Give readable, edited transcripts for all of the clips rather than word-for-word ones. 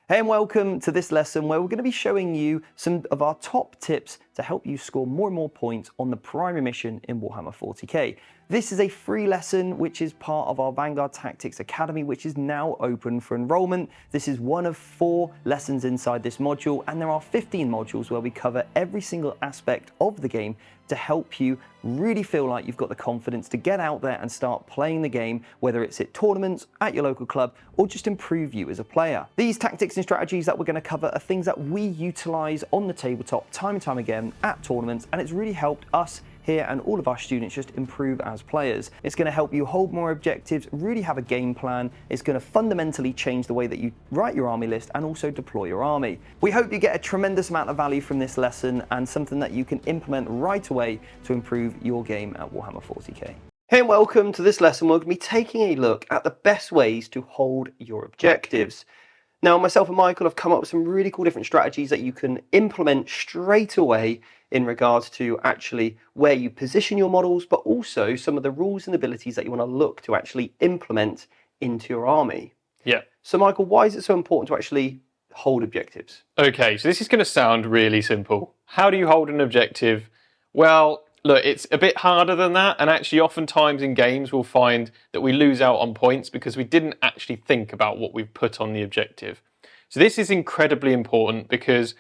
Hey and welcome to this lesson where we're going to be showing you some of our top tips to help you score more and more points on the primary mission in Warhammer 40k. This is a free lesson which is part of our Vanguard Tactics Academy, which is now open for enrollment. This is one of 4 lessons inside this module, and there are 15 modules where we cover every single aspect of the game to help you really feel like you've got the confidence to get out there and start playing the game, whether it's at tournaments, at your local club, or just improve you as a player. These tactics and strategies that we're going to cover are things that we utilize on the tabletop time and time again at tournaments, and it's really helped us here and all of our students just improve as players. It's going to help you hold more objectives, really have a game plan. It's going to fundamentally change the way that you write your army list and also deploy your army. We hope you get a tremendous amount of value from this lesson and something that you can implement right away to improve your game at Warhammer 40k. Hey and welcome to this lesson. We're going to be taking a look at the best ways to hold your objectives. Now, myself and Michael have come up with some really cool different strategies that you can implement straight away in regards to actually where you position your models, but also some of the rules and abilities that you want to look to actually implement into your army. Yeah. So Michael, why is it so important to actually hold objectives? Okay, so this is going to sound really simple. How do you hold an objective? Well, look, it's a bit harder than that, and actually oftentimes in games we'll find that we lose out on points because we didn't actually think about what we've put on the objective. So this is incredibly important because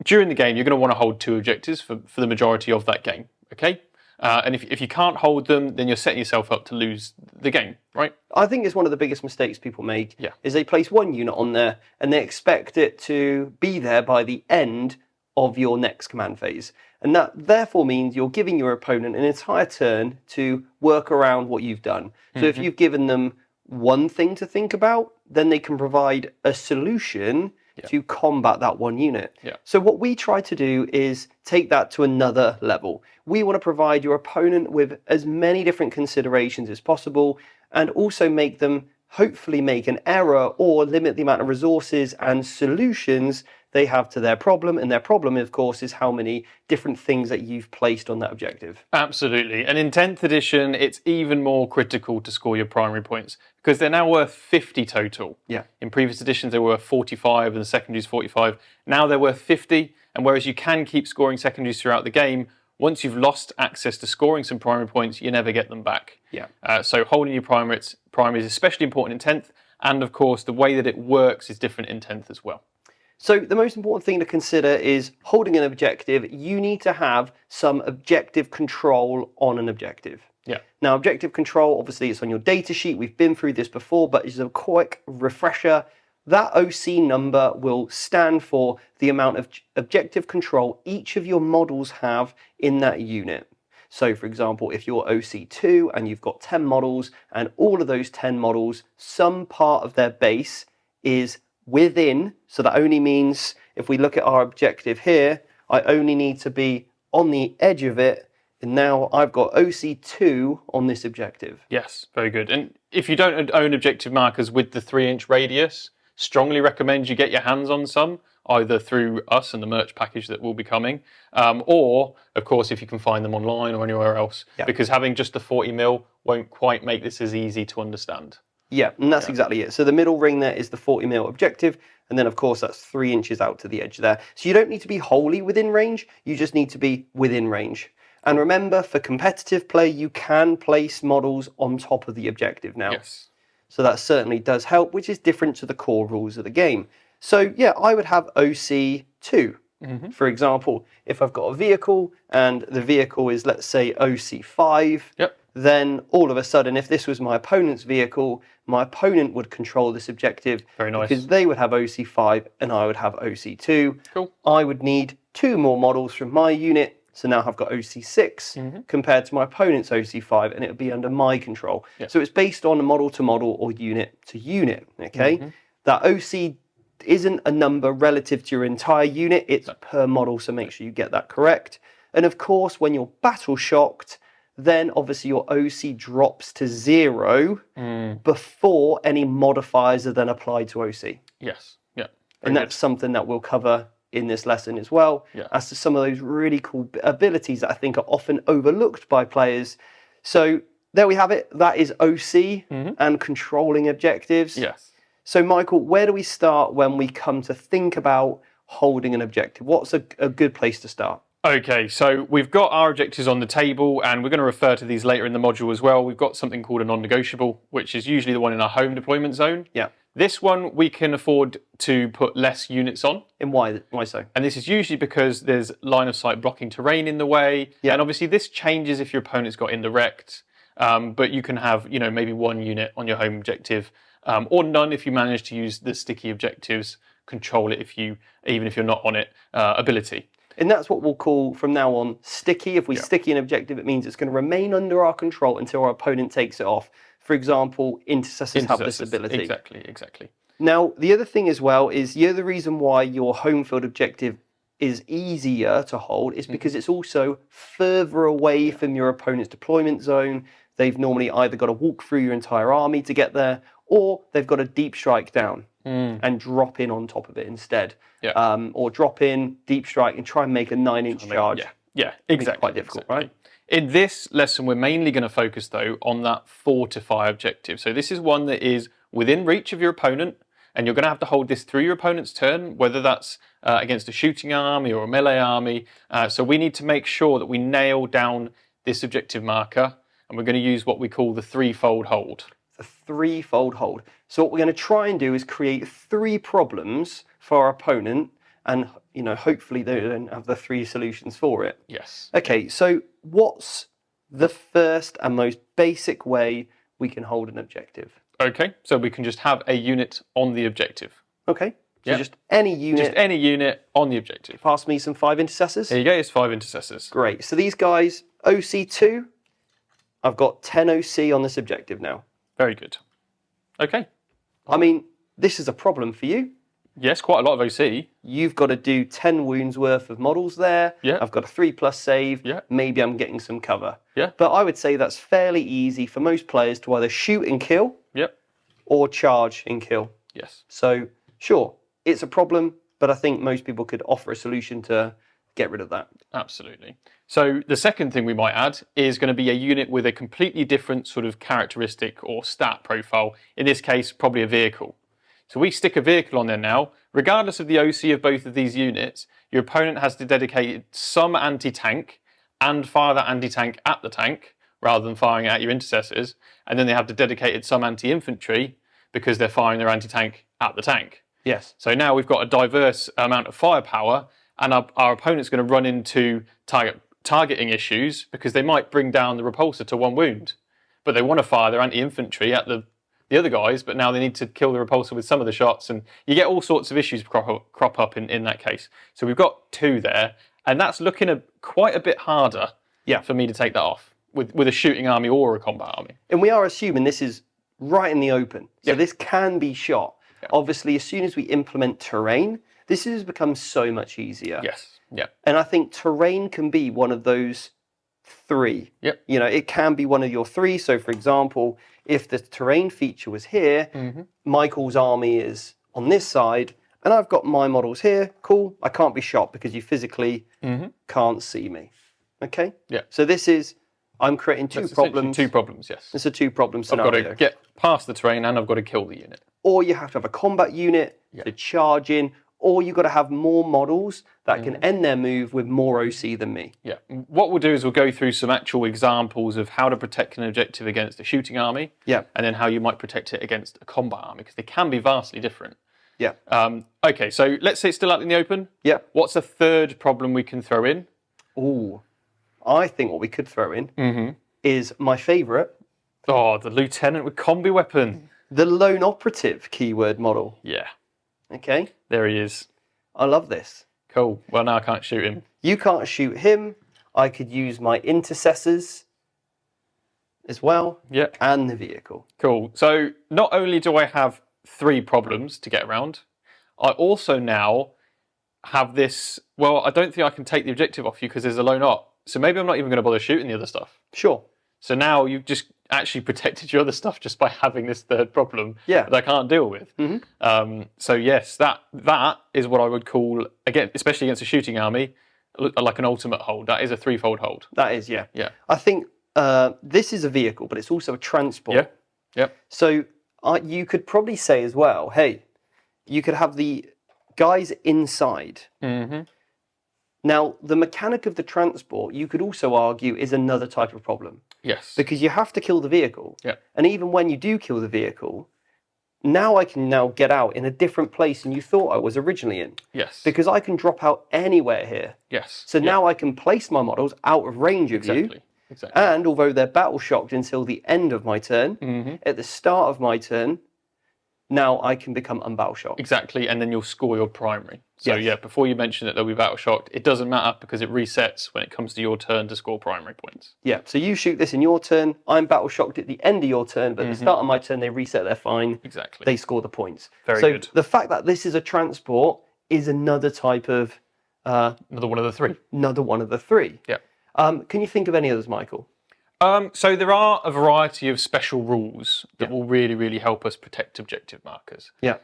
during the game you're going to want to hold 2 objectives for the majority of that game, okay? And if you can't hold them, then you're setting yourself up to lose the game, right? I think it's one of the biggest mistakes people make, Yeah. is they place one unit on there and they expect it to be there by the end of your next command phase. And that therefore means you're giving your opponent an entire turn to work around what you've done. So if you've given them one thing to think about, then they can provide a solution to combat that one unit. Yeah. So what we try to do is take that to another level. We want to provide your opponent with as many different considerations as possible and also make them hopefully make an error or limit the amount of resources and solutions they have to their problem. And their problem, of course, is how many different things that you've placed on that objective. Absolutely. And in 10th edition, it's even more critical to score your primary points because they're now worth 50 total. Yeah. In previous editions, they were 45 and the secondaries 45. Now they're worth 50. And whereas you can keep scoring secondaries throughout the game, once you've lost access to scoring some primary points, you never get them back. Yeah. So holding your primary is especially important in 10th. And of course, the way that it works is different in 10th as well. So the most important thing to consider is holding an objective. You need to have some objective control on an objective. Yeah. Now, objective control, obviously, it's on your data sheet. We've been through this before, but it's a quick refresher. That OC number will stand for the amount of objective control each of your models have in that unit. So, for example, if you're OC2 and you've got 10 models, and all of those 10 models, some part of their base is within, so that only means if we look at our objective here, I only need to be on the edge of it, and now I've got OC2 on this objective. Yes, very good. And if you don't own objective markers with the 3-inch radius, strongly recommend you get your hands on some, either through us and the merch package that will be coming, or, of course, if you can find them online or anywhere else, because having just the 40mm won't quite make this as easy to understand. Yeah, and that's exactly it. So the middle ring there is the 40mm objective, and then, of course, that's 3 inches out to the edge there. So you don't need to be wholly within range, you just need to be within range. And remember, for competitive play, you can place models on top of the objective now. Yes. So that certainly does help, which is different to the core rules of the game. So yeah, I would have OC2. For example, if I've got a vehicle and the vehicle is, let's say, OC5, then all of a sudden, if this was my opponent's vehicle, my opponent would control this objective. Very nice. Because they would have OC5 and I would have OC2. Cool. I would need 2 more models from my unit. So now I've got OC6 compared to my opponent's OC5, and it would be under my control. So it's based on model to model or unit to unit, okay? That OC isn't a number relative to your entire unit, it's per model, so make sure you get that correct. And of course, when you're battle shocked, then obviously your OC drops to 0 before any modifiers are then applied to OC. Yes, yeah. And that's something that we'll cover in this lesson as well, as to some of those really cool abilities that I think are often overlooked by players. So there we have it. That is OC and controlling objectives. Yes. So Michael, where do we start when we come to think about holding an objective? What's a good place to start? Okay, so we've got our objectives on the table, and we're going to refer to these later in the module as well. We've got something called a non-negotiable, which is usually the one in our home deployment zone. Yeah. This one we can afford to put less units on. And why so? And this is usually because there's line of sight blocking terrain in the way. Yeah. And obviously this changes if your opponent's got indirect, but you can have, maybe one unit on your home objective, or none if you manage to use the sticky objectives, control it even if you're not on it, ability. And that's what we'll call from now on sticky. If we sticky an objective, it means it's going to remain under our control until our opponent takes it off. For example, intercessors have this ability. Exactly. Now, the other thing as well is the reason why your home field objective is easier to hold is because it's also further away from your opponent's deployment zone. They've normally either got to walk through your entire army to get there, or they've got a deep strike down and drop in on top of it instead. Yeah. Or drop in, deep strike, and try and make a 9-inch charge. Yeah, exactly. It's quite difficult, right? In this lesson, we're mainly going to focus, though, on that fortify objective. So this is one that is within reach of your opponent, and you're going to have to hold this through your opponent's turn, whether that's against a shooting army or a melee army. So we need to make sure that we nail down this objective marker, and we're going to use what we call the threefold hold. The threefold hold. So what we're going to try and do is create 3 problems for our opponent, and hopefully they don't have the 3 solutions for it. Yes. Okay, so what's the first and most basic way we can hold an objective? Okay, so we can just have a unit on the objective. Okay, so just any unit. Just any unit on the objective. Pass me some 5 intercessors. There you go, it's 5 intercessors. Great. So these guys, OC2, I've got 10 OC on this objective now. Very good. Okay. I mean, this is a problem for you. Yes, quite a lot of OC. You've got to do 10 wounds worth of models there. Yeah. I've got a 3+ save. Yeah. Maybe I'm getting some cover. Yeah. But I would say that's fairly easy for most players to either shoot and kill Yep. or charge and kill. Yes. So, sure, it's a problem, but I think most people could offer a solution to get rid of that. Absolutely. So the second thing we might add is going to be a unit with a completely different sort of characteristic or stat profile. In this case, probably a vehicle. So we stick a vehicle on there now. Regardless of the OC of both of these units, your opponent has to dedicate some anti-tank and fire that anti-tank at the tank rather than firing at your intercessors. And then they have to dedicate some anti-infantry because they're firing their anti-tank at the tank. Yes. So now we've got a diverse amount of firepower, and our opponent's going to run into targeting issues because they might bring down the repulsor to 1 wound, but they want to fire their anti-infantry at the other guys, but now they need to kill the repulsor with some of the shots, and you get all sorts of issues crop up in that case. So we've got 2 there, and that's looking quite a bit harder for me to take that off with a shooting army or a combat army. And we are assuming this is right in the open, so this can be shot. Yeah. Obviously, as soon as we implement terrain, this has become so much easier. Yes. Yeah. And I think terrain can be one of those 3. Yep. It can be one of your 3. So, for example, if the terrain feature was here, Michael's army is on this side, and I've got my models here. Cool. I can't be shot because you physically can't see me. Okay? Yeah. So this is, I'm creating 2 problems. 2 problems, yes. It's a 2-problem scenario. I've got to get past the terrain and I've got to kill the unit. Or you have to have a combat unit to charge in, or you've got to have more models that can end their move with more OC than me. Yeah. What we'll do is we'll go through some actual examples of how to protect an objective against a shooting army. Yeah. And then how you might protect it against a combat army, because they can be vastly different. Yeah. Okay, so let's say it's still out in the open. Yeah. What's a third problem we can throw in? Ooh. I think what we could throw in is my favourite. Oh, the lieutenant with combi weapon. The lone operative keyword model. Yeah. Okay. There he is. I love this. Cool. Well, now I can't shoot him. You can't shoot him. I could use my intercessors as well. Yeah. And the vehicle. Cool. So not only do I have 3 problems to get around, I also now have this, well, I don't think I can take the objective off you because there's a lone op. So maybe I'm not even going to bother shooting the other stuff. Sure. So now you've just actually protected your other stuff just by having this third problem that I can't deal with. So yes, that is what I would call, again, especially against a shooting army, like an ultimate hold. That is a 3-fold hold. That is, yeah. Yeah. I think this is a vehicle, but it's also a transport. Yeah. Yep. So You could probably say as well, hey, you could have the guys inside. Now, the mechanic of the transport, you could also argue, is another type of problem. Yes. Because you have to kill the vehicle. Yeah. And even when you do kill the vehicle, now I can now get out in a different place than you thought I was originally in. Yes. Because I can drop out anywhere here. Yes. So now I can place my models out of range of you. Exactly. And although they're battle shocked until the end of my turn, at the start of my turn, now I can become unbattle shocked. Exactly, and then you'll score your primary. So yeah, before you mention that they'll be battle shocked, it doesn't matter because it resets when it comes to your turn to score primary points. Yeah, so you shoot this in your turn, I'm battle shocked at the end of your turn, but at the start of my turn they reset, they're fine. Exactly. They score the points. Very good. So the fact that this is a transport is another type of... another one of the three. Another one of the three. Yeah. Can you think of any others, Michael? So there are a variety of special rules that will really, really help us protect objective markers. Yeah.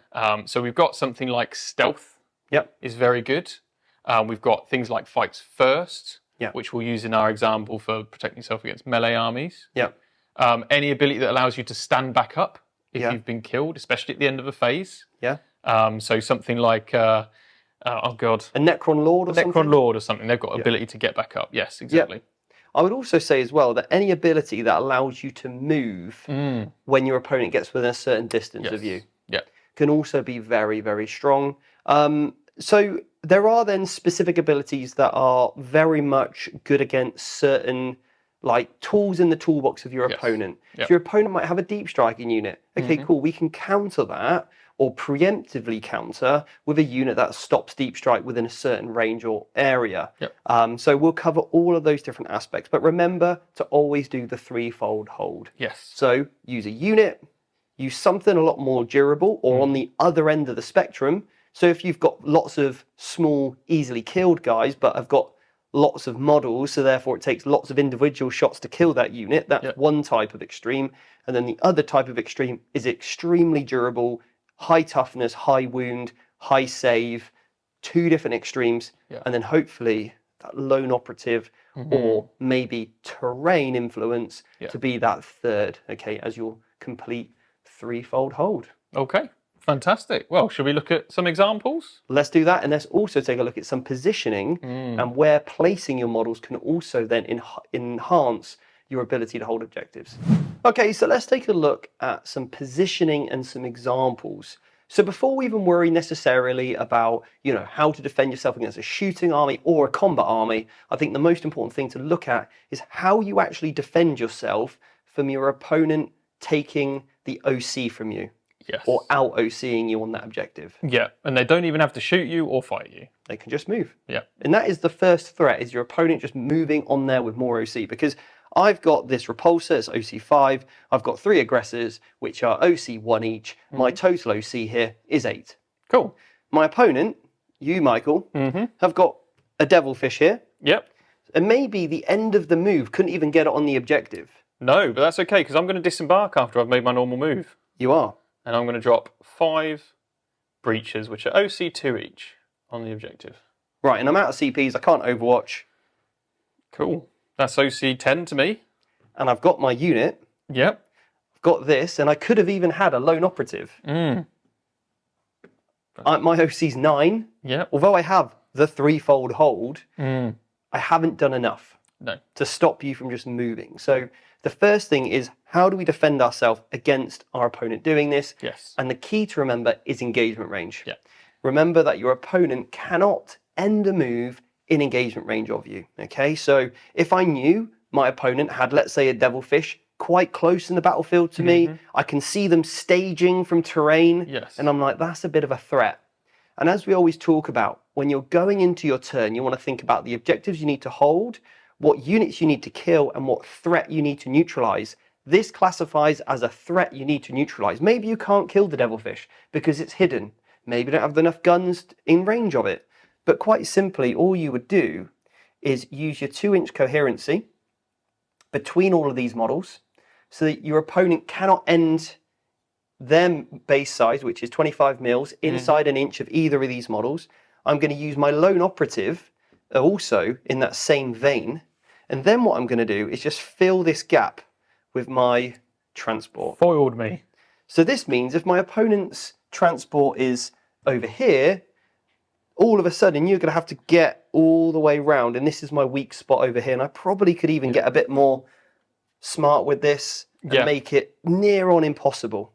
So we've got something like stealth. Yep. Is very good. We've got things like fights first, which we'll use in our example for protecting yourself against melee armies. Yep. Any ability that allows you to stand back up if you've been killed, especially at the end of a phase. Yeah. So something like, oh God. A Necron Lord or something? Necron Lord or something. They've got ability to get back up. Yes, exactly. Yep. I would also say as well that any ability that allows you to move when your opponent gets within a certain distance of you can also be very, very strong. So there are then specific abilities that are very much good against certain like tools in the toolbox of your opponent. If your opponent might have a deep striking unit, okay, cool, we can counter that or preemptively counter with a unit that stops deep strike within a certain range or area. So we'll cover all of those different aspects, but remember to always do the threefold hold. So use a unit, use something a lot more durable or on the other end of the spectrum. So if you've got lots of small, easily killed guys, but have got lots of models, so therefore it takes lots of individual shots to kill that unit, that's one type of extreme. And then the other type of extreme is extremely durable, high toughness, high wound, high save, two different extremes, and then hopefully that lone operative or maybe terrain influence to be that third, okay, as your complete threefold hold. Okay, fantastic. Well, should we look at some examples? Let's do that, and let's also take a look at some positioning and where placing your models can also then enhance your ability to hold objectives. Okay, so let's take a look at some positioning and some examples. So before we even worry necessarily about, how to defend yourself against a shooting army or a combat army, I think the most important thing to look at is how you actually defend yourself from your opponent taking the OC from you. Or out OCing you on that objective. Yeah, and they don't even have to shoot you or fight you. They can just move. Yeah. And that is the first threat, is your opponent just moving on there with more OC. Because I've got this repulsor, it's OC5. I've got 3 aggressors, which are OC1 each. My total OC here is 8. Cool. My opponent, you, Michael, have got a devilfish here. Yep. And maybe the end of the move couldn't even get it on the objective. No, but that's okay, because I'm going to disembark after I've made my normal move. You are. And I'm going to drop 5 breaches, which are OC2 each, on the objective. Right, and I'm out of CPs, I can't overwatch. Cool. That's OC10 to me. And I've got my unit. Yep. I've got this, and I could have even had a lone operative. My OC's 9. Yep. Although I have the threefold hold, I haven't done enough to stop you from just moving. So the first thing is, how do we defend ourselves against our opponent doing this? And the key to remember is engagement range. Remember that your opponent cannot end a move in engagement range of you. Okay, so if I knew my opponent had, let's say, a devilfish quite close in the battlefield to me, I can see them staging from terrain, and I'm like, that's a bit of a threat. And as we always talk about, when you're going into your turn, you want to think about the objectives you need to hold, what units you need to kill, and what threat you need to neutralize. This classifies as a threat you need to neutralize. Maybe you can't kill the devilfish because it's hidden. Maybe you don't have enough guns in range of it. But quite simply, all you would do is use your 2-inch coherency between all of these models so that your opponent cannot end their base size, which is 25 mils, inside an inch of either of these models. I'm going to use my lone operative also in that same vein. And then what I'm going to do is just fill this gap with my transport. Foiled me. So this means if my opponent's transport is over here, all of a sudden you're going to have to get all the way round, and this is my weak spot over here, and I probably could even get a bit more smart with this and make it near on impossible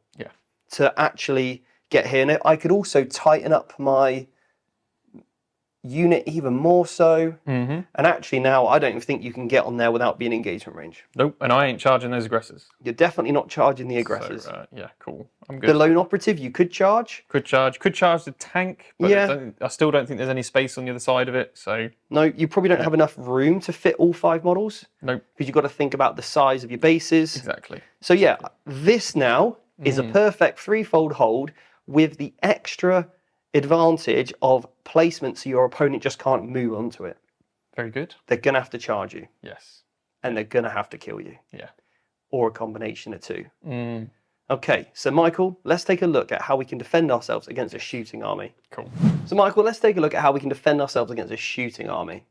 to actually get here. And I could also tighten up my unit even more so. And actually now I don't think you can get on there without being engagement range. Nope, and I ain't charging those aggressors. You're definitely not charging the aggressors. So, yeah, cool. I'm good. The lone operative you could charge. Could charge the tank, but I still don't think there's any space on the other side of it. So no, you probably don't have enough room to fit all 5 models. Nope. Because you've got to think about the size of your bases. Exactly. So yeah, this now is a perfect threefold hold with the extra advantage of placement so your opponent just can't move onto it. Very good. They're going to have to charge you. Yes. And they're going to have to kill you. Yeah. Or a combination of two. Okay, so Michael, let's take a look at how we can defend ourselves against a shooting army. Cool. So Michael, let's take a look at how we can defend ourselves against a shooting army.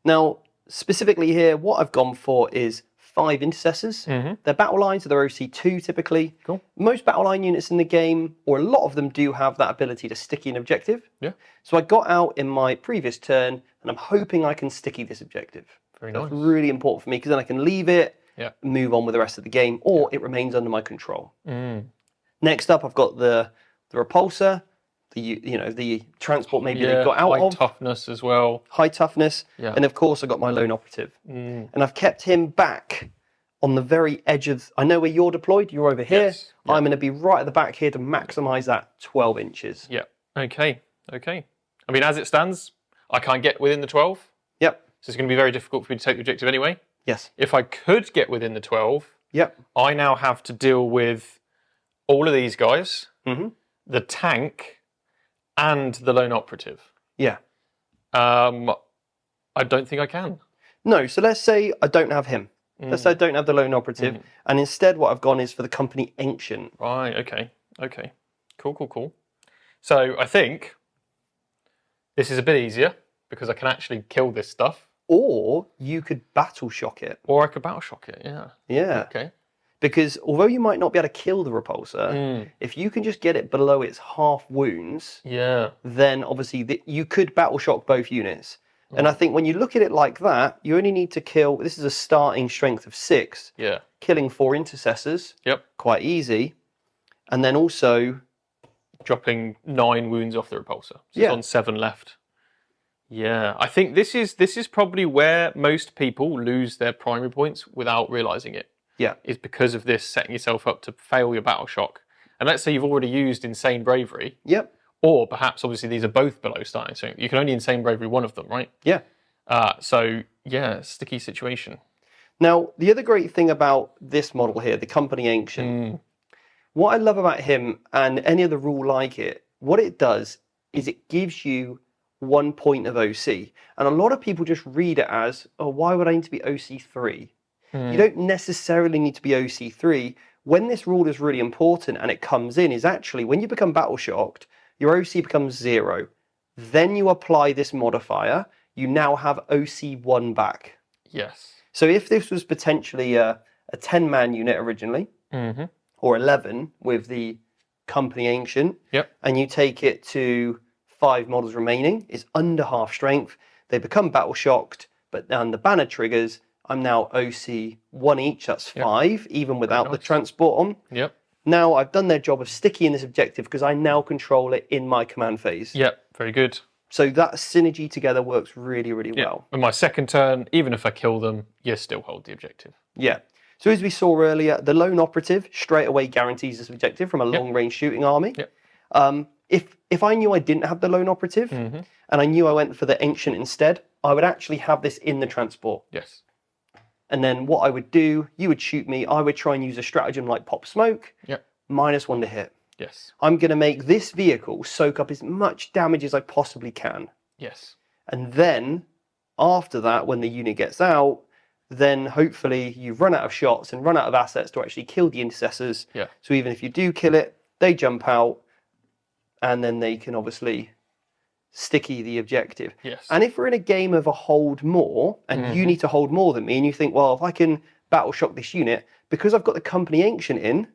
Now, specifically here, what I've gone for is 5 intercessors. They're battle lines, so they're OC2 typically. Cool. Most battle line units in the game, or a lot of them, do have that ability to sticky an objective. Yeah. So I got out in my previous turn, and I'm hoping I can sticky this objective. Very nice. That's really important for me, because then I can leave it, move on with the rest of the game, or it remains under my control. Next up, I've got the repulsor, the transport maybe they got out high of. toughness as well. High toughness. Yeah. And of course, I've got my lone operative. And I've kept him back on the very edge of... I know where you're deployed. You're over here. Yes. Yeah. I'm going to be right at the back here to maximise that 12 inches. Yeah. Okay. Okay. I mean, as it stands, I can't get within the 12. Yep. So it's going to be very difficult for me to take the objective anyway. Yes. If I could get within the 12, I now have to deal with all of these guys, the tank, and the lone operative. Yeah. I don't think I can. No, so let's say I don't have him. Let's say I don't have the lone operative, and instead what I've gone is for the company ancient. Right, okay. Okay. Cool, cool, cool. So I think this is a bit easier because I can actually kill this stuff. Or you could battle shock it. Or I could battle shock it, yeah. Yeah. Okay. Because although you might not be able to kill the repulsor, if you can just get it below its half wounds, then obviously you could battle shock both units. And I think when you look at it like that, you only need to kill, this is a starting strength of 6. Yeah. Killing 4 intercessors. Yep. Quite easy. And then also dropping 9 wounds off the repulsor. So it's on 7 left. Yeah, I think this is probably where most people lose their primary points without realising it. Yeah. Is because of this setting yourself up to fail your battle shock. And let's say you've already used insane bravery. Yep. Or perhaps obviously these are both below starting, so you can only insane bravery one of them, right? Yeah. So yeah, sticky situation. Now, the other great thing about this model here, the company ancient, what I love about him and any other rule like it, what it does is it gives you 1 point of OC. And a lot of people just read it as, oh, why would I need to be OC3? You don't necessarily need to be OC3. When this rule is really important and it comes in is actually when you become battle shocked, your OC becomes 0. Then you apply this modifier, you now have OC1 back. Yes. So if this was potentially a 10-man unit originally, or 11 with the company ancient, and you take it to 5 models remaining, it's under half strength, they become battle shocked, but then the banner triggers, I'm now OC 1 each, that's 5, even without the transport on. Yep. Now I've done their job of sticking this objective because I now control it in my command phase. Yep, very good. So that synergy together works really, really well. On my second turn, even if I kill them, you still hold the objective. Yeah. So as we saw earlier, the lone operative straight away guarantees this objective from a long-range shooting army. Yep. If I knew I didn't have the lone operative, and I knew I went for the ancient instead, I would actually have this in the transport. Yes. And then what I would do, you would shoot me, I would try and use a stratagem like pop smoke, -1 to hit. Yes. I'm going to make this vehicle soak up as much damage as I possibly can. Yes. And then, after that, when the unit gets out, then hopefully you've run out of shots and run out of assets to actually kill the intercessors. Yeah. So even if you do kill it, they jump out, and then they can obviously sticky the objective. Yes. And if we're in a game of a hold more, and you need to hold more than me, and you think, well, if I can battle shock this unit, because I've got the company ancient in,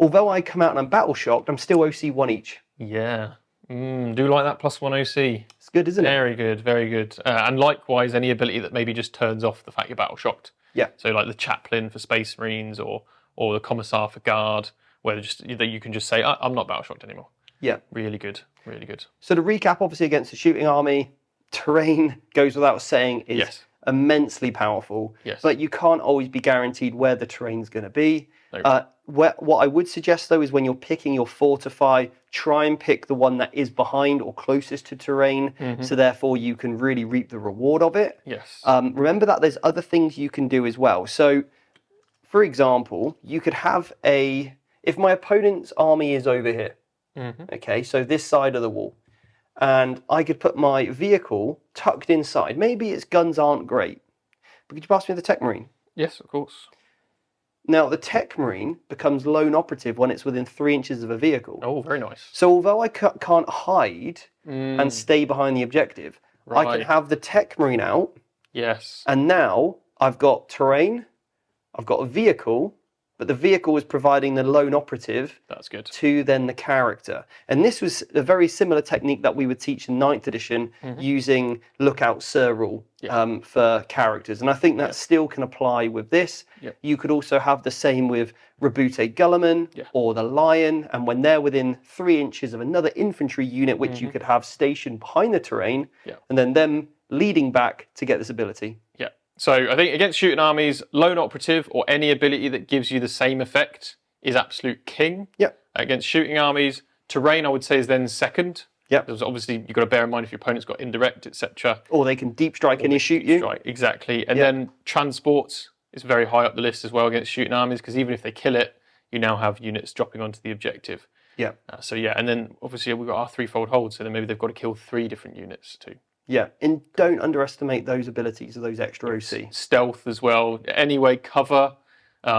although I come out and I'm battle shocked, I'm still OC 1 each. Yeah. Do like that +1 OC. It's good, isn't it? Very good, very good. And likewise, any ability that maybe just turns off the fact you're battle shocked. Yeah. So like the Chaplain for Space Marines or the Commissar for Guard, where that you can just say, I'm not battle shocked anymore. Yeah. Really good, really good. So to recap, obviously against the shooting army, terrain goes without saying is immensely powerful. Yes. But you can't always be guaranteed where the terrain's going to be. No. What I would suggest though is when you're picking your fortify, try and pick the one that is behind or closest to terrain, so therefore you can really reap the reward of it. Yes. Remember that there's other things you can do as well. So, for example, you could have if my opponent's army is over here, okay, so this side of the wall, and I could put my vehicle tucked inside. Maybe its guns aren't great, but could you pass me the Tech Marine? Yes, of course. Now, the Tech Marine becomes lone operative when it's within 3 inches of a vehicle. Oh, very nice. So although I can't hide and stay behind the objective, I can have the Tech Marine out. Yes. And now I've got terrain, I've got a vehicle, but the vehicle is providing the lone operative. That's good. To then the character. And this was a very similar technique that we would teach in 9th edition using Lookout Sir rule for characters. And I think that still can apply with this. Yep. You could also have the same with Rebute Gulliman or the Lion. And when they're within 3 inches of another infantry unit, which you could have stationed behind the terrain, and then them leading back to get this ability. Yeah. So I think against shooting armies, lone operative or any ability that gives you the same effect is absolute king. Yeah. Against shooting armies, terrain I would say is then second. Yeah. Because obviously you've got to bear in mind if your opponent's got indirect, etc. Or they can deep strike and shoot you. Strike, exactly. And then transports is very high up the list as well against shooting armies, because even if they kill it, you now have units dropping onto the objective. Yeah. So yeah, and then obviously we've got our threefold hold, so then maybe they've got to kill 3 different units too. Yeah, and don't underestimate those abilities or those extra OC. Stealth as well. Anyway, cover.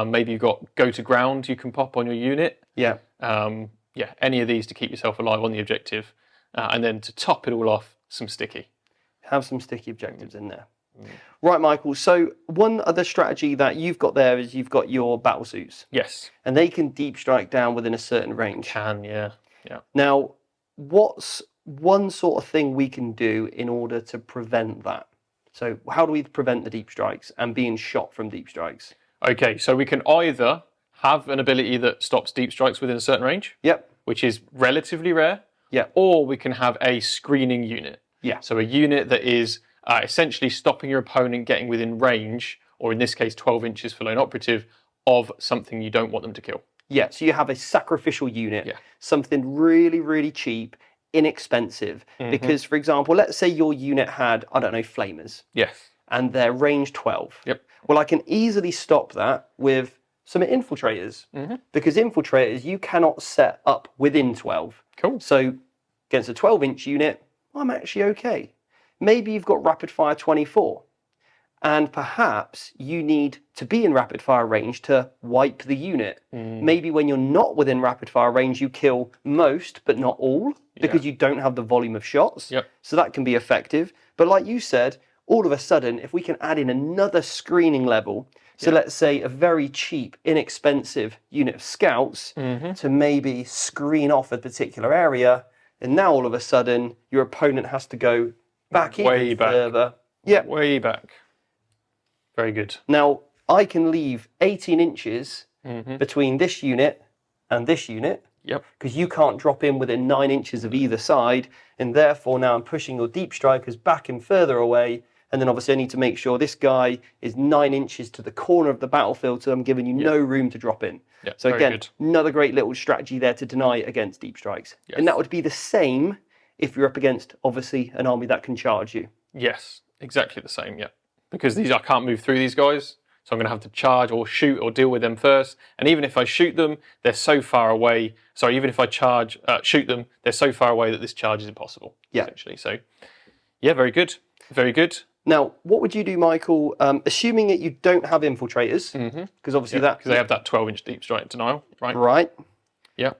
Maybe you've got go to ground you can pop on your unit. Yeah. Yeah, any of these to keep yourself alive on the objective. And then to top it all off, some sticky. Have some sticky objectives in there. Right, Michael. So one other strategy that you've got there is you've got your battle suits. Yes. And they can deep strike down within a certain range. Can, yeah. Yeah. Now, what's one sort of thing we can do in order to prevent that? So how do we prevent the deep strikes and being shot from deep strikes? Okay, so we can either have an ability that stops deep strikes within a certain range. Yep. Which is relatively rare. Yeah. Or we can have a screening unit. Yeah. So a unit that is essentially stopping your opponent getting within range, or in this case 12 inches for lone operative, of something you don't want them to kill. Yeah, so you have a sacrificial unit, something really, really cheap, inexpensive. Because, for example, let's say your unit had, I don't know, flamers. Yes. And they're range 12. Yep. Well, I can easily stop that with some infiltrators. Because infiltrators, you cannot set up within 12. Cool. So against a 12-inch unit, I'm actually okay. Maybe you've got rapid fire 24. And perhaps you need to be in rapid fire range to wipe the unit. Maybe when you're not within rapid fire range, you kill most, but not all, because you don't have the volume of shots. Yep. So that can be effective. But like you said, all of a sudden, if we can add in another screening level, so let's say a very cheap, inexpensive unit of scouts to maybe screen off a particular area, and now all of a sudden, your opponent has to go back even further. Yeah. Way back. Very good. Now, I can leave 18 inches between this unit and this unit. Yep. Because you can't drop in within 9 inches of either side. And therefore, now I'm pushing your deep strikers back and further away. And then obviously I need to make sure this guy is 9 inches to the corner of the battlefield, so I'm giving you no room to drop in. Yep. So again, another great little strategy there to deny against deep strikes. Yes. And that would be the same if you're up against, obviously, an army that can charge you. Yes, exactly the same, yeah. Because I can't move through these guys, so I'm going to have to charge or shoot or deal with them first. And even if I shoot them, they're so far away. Sorry, even if I shoot them, they're so far away that this charge is impossible, essentially. So, yeah, very good. Very good. Now, what would you do, Michael, assuming that you don't have infiltrators, because obviously because they have that 12-inch deep strike denial, right? Right. Yeah.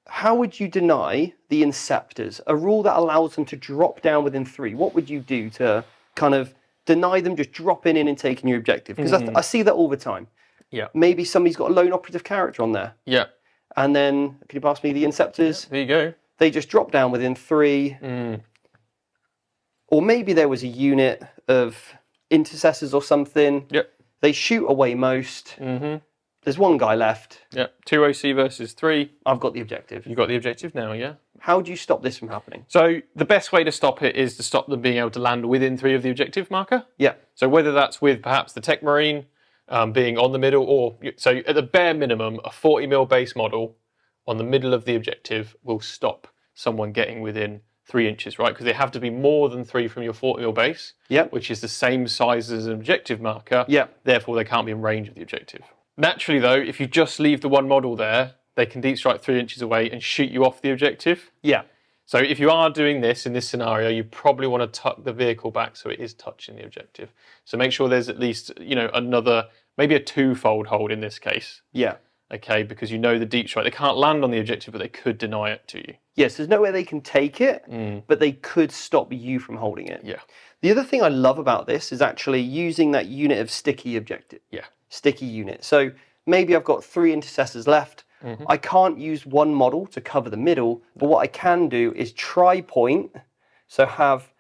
How would you deny the Inceptors, a rule that allows them to drop down within 3? What would you do to kind of deny them just dropping in and taking your objective? Because I see that all the time. Yeah. Maybe somebody's got a lone operative character on there. Yeah. And then, can you pass me the Inceptors? There you go. They just drop down within 3. Or maybe there was a unit of intercessors or something. Yep. They shoot away most. There's one guy left. Yep. 2 OC versus 3. I've got the objective. You've got the objective now, yeah. How do you stop this from happening? So the best way to stop it is to stop them being able to land within 3 of the objective marker. Yeah. So whether that's with perhaps the Tech Marine being on the middle, or so at the bare minimum, a 40mm base model on the middle of the objective will stop someone getting within 3 inches, right? Because they have to be more than 3 from your 40mm base, which is the same size as an objective marker. Therefore, they can't be in range of the objective. Naturally, though, if you just leave the one model there, they can deep strike 3 inches away and shoot you off the objective. So if you are doing this in this scenario, you probably want to tuck the vehicle back so it is touching the objective. So make sure there's at least, another, maybe a 2-fold hold in this case. Okay, because you know the deep strike. They can't land on the objective, but they could deny it to you. Yes, there's no way they can take it, but they could stop you from holding it. The other thing I love about this is actually using that unit of sticky objective. Sticky unit. So maybe I've got 3 intercessors left. I can't use one model to cover the middle, but what I can do is tri-point. So have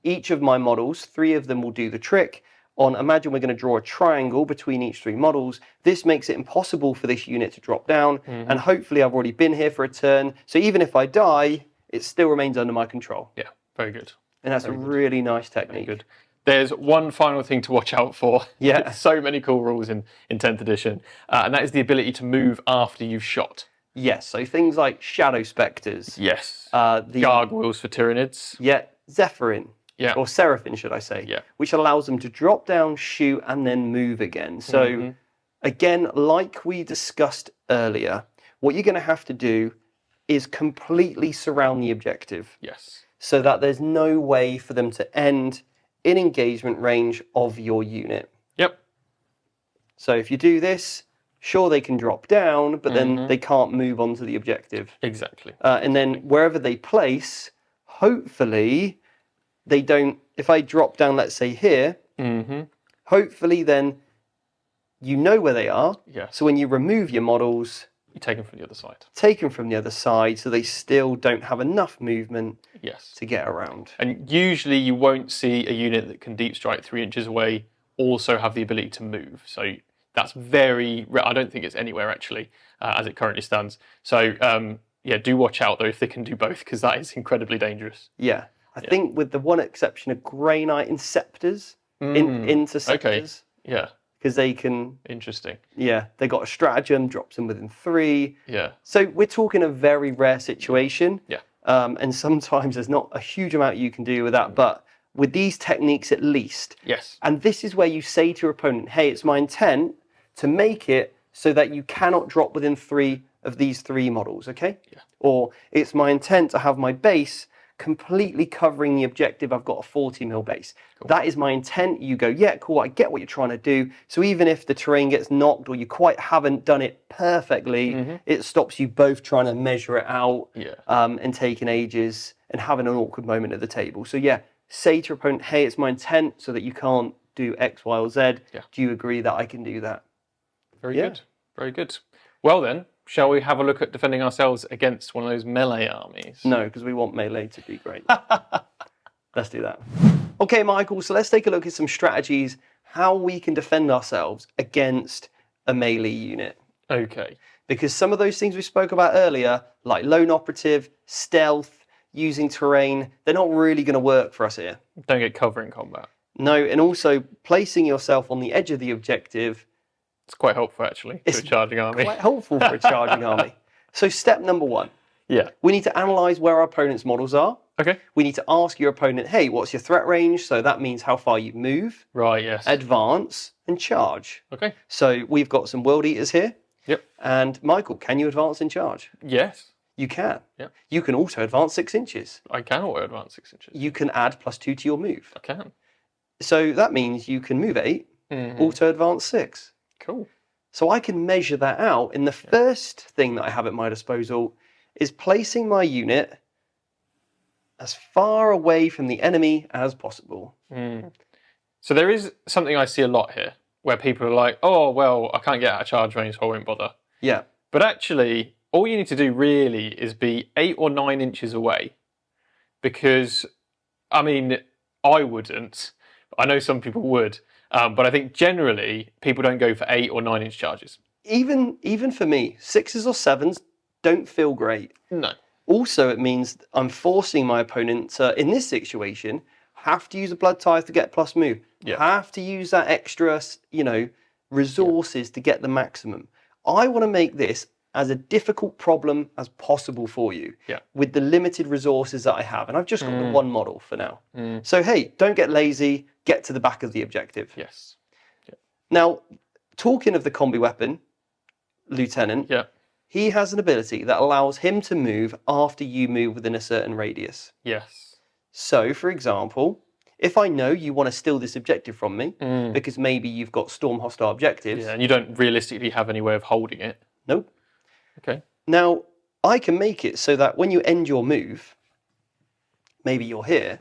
each of my models, 3 of them will do the trick. Imagine we're going to draw a triangle between each 3 models. This makes it impossible for this unit to drop down, and hopefully I've already been here for a turn. So even if I die, it still remains under my control. Yeah, very good. And that's a really nice technique. Very good. There's one final thing to watch out for. So many cool rules in 10th edition, and that is the ability to move after you've shot. Yes, so things like Shadow Spectres. Yes. The Gargoyles for Tyranids. Zephyrin. Or Seraphim, should I say. Which allows them to drop down, shoot, and then move again. So, again, like we discussed earlier, what you're going to have to do is completely surround the objective. So that there's no way for them to end in engagement range of your unit. So if you do this, sure, they can drop down, but then they can't move onto the objective. Exactly. And then wherever they place, hopefully they don't, if I drop down, let's say here, hopefully then you know where they are. So when you remove your models, you take them from the other side. Take them from the other side so they still don't have enough movement to get around. And usually you won't see a unit that can deep strike 3 inches away also have the ability to move. So that's very rare. I don't think it's anywhere actually as it currently stands. So do watch out though if they can do both, because that is incredibly dangerous. I think with the one exception of Grey Knight Inceptors, Interceptors. Because they can... Interesting. They got a stratagem, drops them within 3. So we're talking a very rare situation. And sometimes there's not a huge amount you can do with that, but with these techniques at least. And this is where you say to your opponent, hey, it's my intent to make it so that you cannot drop within 3 of these 3 models, okay? Or it's my intent to have my base completely covering the objective. I've got a 40mm base. That is my intent. You go, yeah, cool, I get what you're trying to do. So even if the terrain gets knocked or you quite haven't done it perfectly, it stops you both trying to measure it out and taking ages and having an awkward moment at the table. So say to your opponent, hey, it's my intent so that you can't do X, Y, or Z. Do you agree that I can do that? Very good. Very good. Well then, shall we have a look at defending ourselves against one of those melee armies? No, because we want melee to be great. Let's do that. Okay, Michael, so let's take a look at some strategies, how we can defend ourselves against a melee unit. Okay. Because some of those things we spoke about earlier, like lone operative, stealth, using terrain, they're not really going to work for us here. Don't get cover in combat. No, and also placing yourself on the edge of the objective. It's quite helpful, actually, for a charging army. Quite helpful for a charging army. So step number 1. We need to analyse where our opponent's models are. We need to ask your opponent, hey, what's your threat range? So that means how far you move. Advance and charge. So we've got some World Eaters here. And Michael, can you advance and charge? Yes. You can. You can auto advance 6 inches. I can auto advance 6 inches. You can add +2 to your move. I can. So that means you can move 8, auto advance 6. Cool. So I can measure that out. And the first thing that I have at my disposal is placing my unit as far away from the enemy as possible. So there is something I see a lot here where people are like, oh, well, I can't get out of charge range, so I won't bother. But actually, all you need to do really is be 8 or 9 inches away. Because, I mean, I wouldn't. I know some people would. But I think generally, people don't go for 8 or 9 inch charges. Even for me, 6s or 7s don't feel great. No. Also, it means I'm forcing my opponent to, in this situation, have to use a blood tithe to get plus move. Yeah. Have to use that extra, resources to get the maximum. I want to make this as a difficult problem as possible for you with the limited resources that I have. And I've just got the one model for now. So, hey, don't get lazy. Get to the back of the objective. Yes. Yeah. Now, talking of the combi weapon, Lieutenant, he has an ability that allows him to move after you move within a certain radius. Yes. So, for example, if I know you want to steal this objective from me, because maybe you've got storm hostile objectives. Yeah, and you don't realistically have any way of holding it. Nope. Okay. Now, I can make it so that when you end your move, maybe you're here,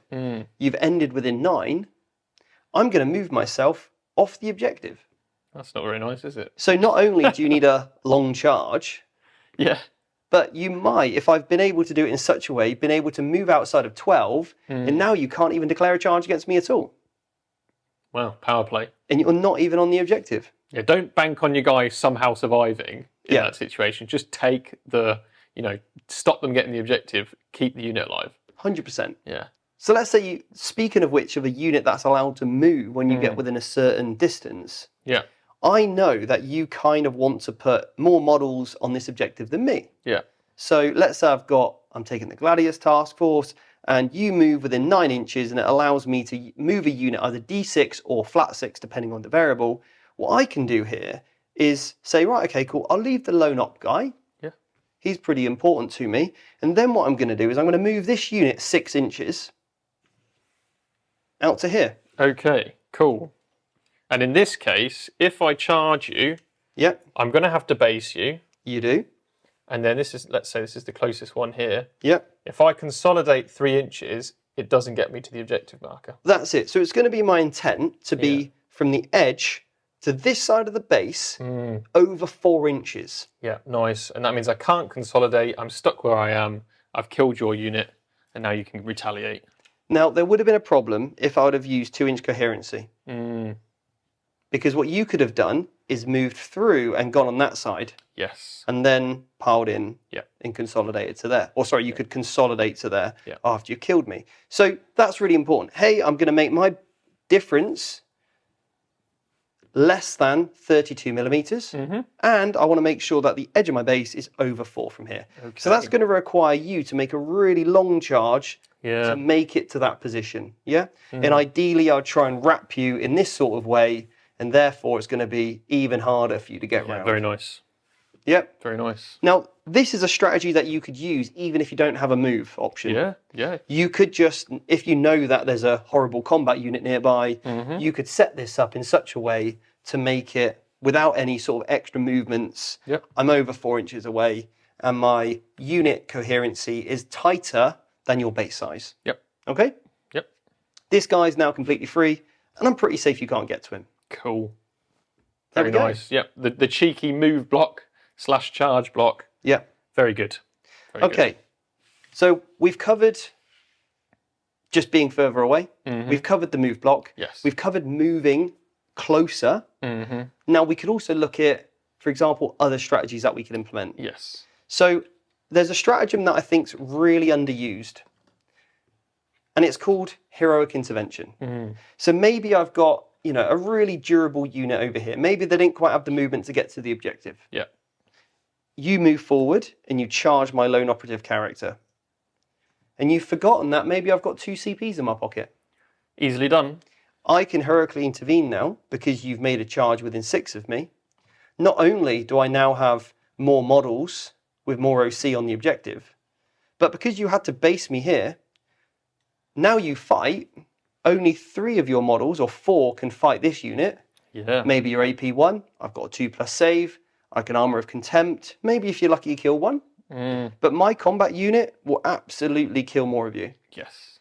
you've ended within 9, I'm going to move myself off the objective. That's not very nice, is it? So not only do you need a long charge, but you might, if I've been able to do it in such a way, been able to move outside of 12, and now you can't even declare a charge against me at all. Wow, power play. And you're not even on the objective. Yeah, don't bank on your guy somehow surviving in that situation. Just take the, stop them getting the objective, keep the unit alive. 100%. Yeah. So let's say speaking of which, of a unit that's allowed to move when you get within a certain distance. Yeah. I know that you kind of want to put more models on this objective than me. Yeah. So let's say I'm taking the Gladius task force, and you move within 9 inches, and it allows me to move a unit either D6 or flat 6, depending on the variable. What I can do here is say, right, okay, cool, I'll leave the lone op guy. Yeah. He's pretty important to me. And then what I'm going to do is I'm going to move this unit 6 inches out to here. Okay, cool. And in this case, if I charge you, I'm going to have to base you. You do. And then let's say this is the closest one here. Yep. If I consolidate 3 inches, it doesn't get me to the objective marker. That's it. So it's going to be my intent to be from the edge to this side of the base over 4 inches. Yeah, nice. And that means I can't consolidate. I'm stuck where I am. I've killed your unit, and now you can retaliate. Now, there would have been a problem if I would have used 2-inch coherency. Because what you could have done is moved through and gone on that side. Yes. And then piled in and consolidated to there. Or sorry, you could consolidate to there after you killed me. So that's really important. Hey, I'm going to make my difference less than 32 millimeters. And I want to make sure that the edge of my base is over 4 from here. Okay. So that's going to require you to make a really long charge to make it to that position. And ideally, I would try and wrap you in this sort of way, and therefore it's going to be even harder for you to get around. Very nice. Yep. Very nice. Now, this is a strategy that you could use even if you don't have a move option. Yeah. You could just, if you know that there's a horrible combat unit nearby, you could set this up in such a way to make it without any sort of extra movements. I'm over 4 inches away, and my unit coherency is tighter than your base size. Okay? This guy's now completely free, and I'm pretty safe you can't get to him. Cool. Very nice. The cheeky move block / charge block. Very good. Very good. So we've covered just being further away. We've covered the move block. Yes. We've covered moving closer. Now we could also look at, for example, other strategies that we could implement. Yes. So there's a stratagem that I think's really underused, and it's called heroic intervention. So maybe I've got a really durable unit over here. Maybe they didn't quite have the movement to get to the objective. You move forward and you charge my lone operative character. And you've forgotten that maybe I've got 2 CPs in my pocket. Easily done. I can heroically intervene now because you've made a charge within 6 of me. Not only do I now have more models with more OC on the objective, but because you had to base me here, now you fight, only 3 of your models, or 4, can fight this unit. Maybe you're AP1, I've got a 2+ save, I can Armour of Contempt, maybe if you're lucky you kill 1. But my combat unit will absolutely kill more of you. Yes.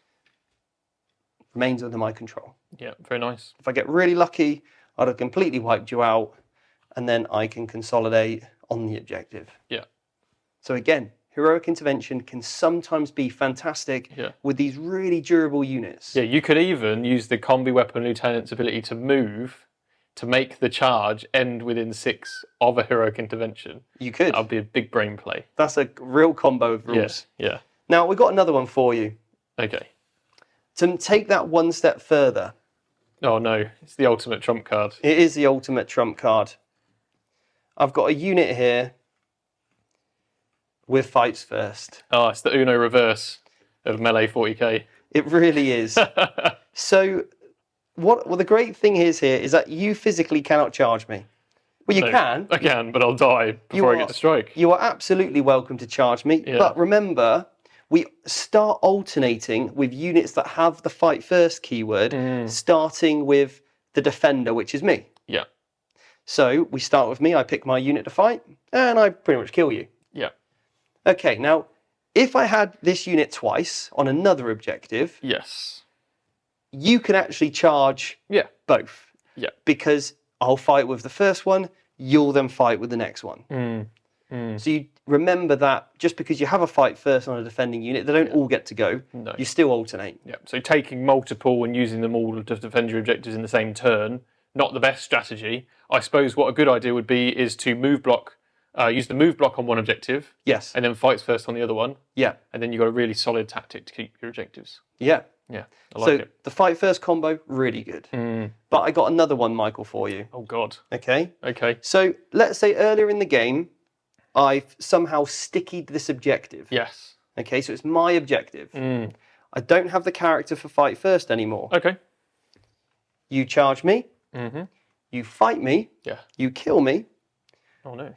Remains under my control. Very nice. If I get really lucky, I'd have completely wiped you out, and then I can consolidate on the objective. Yeah. So again, heroic intervention can sometimes be fantastic with these really durable units. Yeah, you could even use the combi weapon lieutenant's ability to move to make the charge end within 6 of a heroic intervention. You could. That would be a big brain play. That's a real combo of rules. Yeah. Now, we've got another one for you. Okay. To take that one step further. Oh no, it's the ultimate trump card. It is the ultimate trump card. I've got a unit here with fights first. Oh, it's the Uno reverse of melee 40k. It really is. So, what the great thing is here is that you physically cannot charge me. Well, you can. I can, but I'll die before I get to strike. You are absolutely welcome to charge me. Yeah. But remember, we start alternating with units that have the fight first keyword, starting with the defender, which is me. Yeah. So we start with me, I pick my unit to fight, and I pretty much kill you. Yeah. Okay, now, if I had this unit twice on another objective, Yes. you can actually charge both. Yeah. Because I'll fight with the first one, you'll then fight with the next one. So you remember that just because you have a fight first on a defending unit, they don't all get to go. No. You still alternate. Yeah. So taking multiple and using them all to defend your objectives in the same turn, not the best strategy. I suppose what a good idea would be is to move block, use the move block on one objective. Yes. And then fights first on the other one. Yeah. And then you've got a really solid tactic to keep your objectives. Yeah. Yeah. I like it. The fight first combo, really good. But I got another one, Michael, for you. Oh God. Okay. Okay. So let's say earlier in the game, I've somehow stickied this objective. Yes. Okay, so it's my objective. I don't have the character for fight first anymore. Okay. You charge me. You fight me. Yeah. You kill me. Oh no.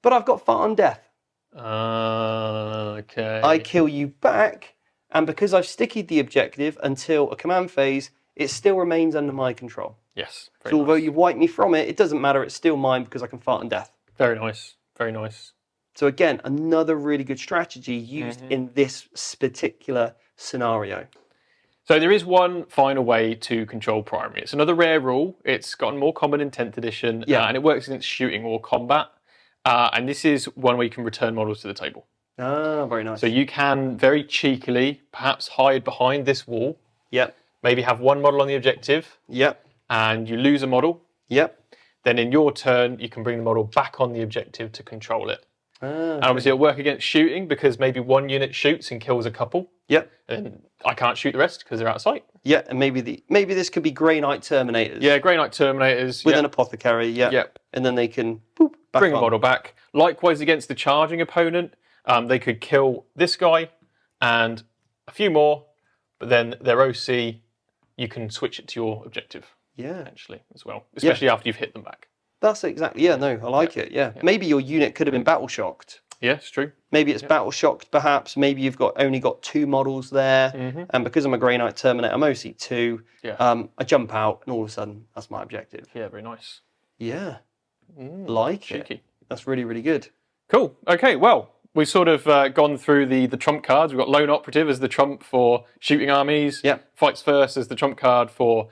But I've got fight on death. Okay. I kill you back, and because I've stickied the objective until a command phase, it still remains under my control. Yes. So although you've wiped me from it, it doesn't matter. It's still mine because I can fight on death. Very nice. Very nice. So again, another really good strategy used in this particular scenario. So there is one final way to control primary. It's another rare rule. It's gotten more common in 10th edition, and it works against shooting or combat. And this is one where you can return models to the table. Ah, very nice. So you can very cheekily perhaps hide behind this wall. Yep. Maybe have one model on the objective. Yep. And you lose a model. Yep. Then in your turn, you can bring the model back on the objective to control it. Ah, and obviously it'll work against shooting because maybe one unit shoots and kills a couple. Yep. And I can't shoot the rest because they're out of sight. Yeah, and maybe this could be Grey Knight Terminators. Yeah, Grey Knight Terminators. With an apothecary, Yep. And then they can bring a model back. Likewise against the charging opponent, they could kill this guy and a few more, but then their OC, you can switch it to your objective. Yeah. Actually, as well. Especially after you've hit them back. That's exactly, I like it, yeah. Maybe your unit could have been battle shocked. Yeah, it's true. Maybe it's battle shocked, perhaps. Maybe you've only got 2 models there, and because I'm a Grey Knight Terminator, I'm OC 2. Yeah. I jump out, and all of a sudden, that's my objective. Yeah, very nice. Yeah. Cheeky. That's really, really good. Cool. Okay, well, we've sort of gone through the trump cards. We've got Lone Operative as the trump for shooting armies. Yeah. Fights First as the trump card for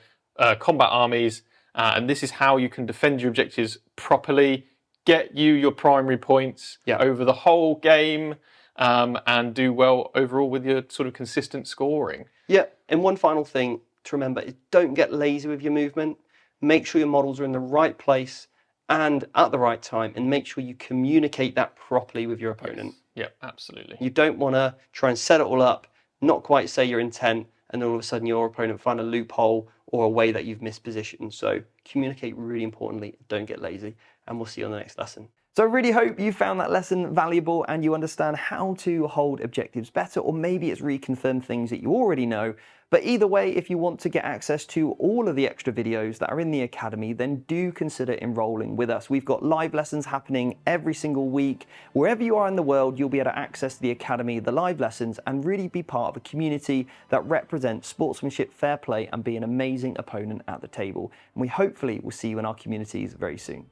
combat armies. And this is how you can defend your objectives properly, get you your primary points over the whole game, and do well overall with your sort of consistent scoring. Yeah, and one final thing to remember is don't get lazy with your movement. Make sure your models are in the right place and at the right time, and make sure you communicate that properly with your opponent. Yeah, absolutely. You don't want to try and set it all up, not quite say your intent, and then all of a sudden your opponent find a loophole or a way that you've mispositioned. So communicate really importantly, don't get lazy, and we'll see you on the next lesson. So I really hope you found that lesson valuable and you understand how to hold objectives better, or maybe it's reconfirmed things that you already know. But either way, if you want to get access to all of the extra videos that are in the Academy, then do consider enrolling with us. We've got live lessons happening every single week. Wherever you are in the world, you'll be able to access the Academy, the live lessons, and really be part of a community that represents sportsmanship, fair play, and be an amazing opponent at the table. And we hopefully will see you in our communities very soon.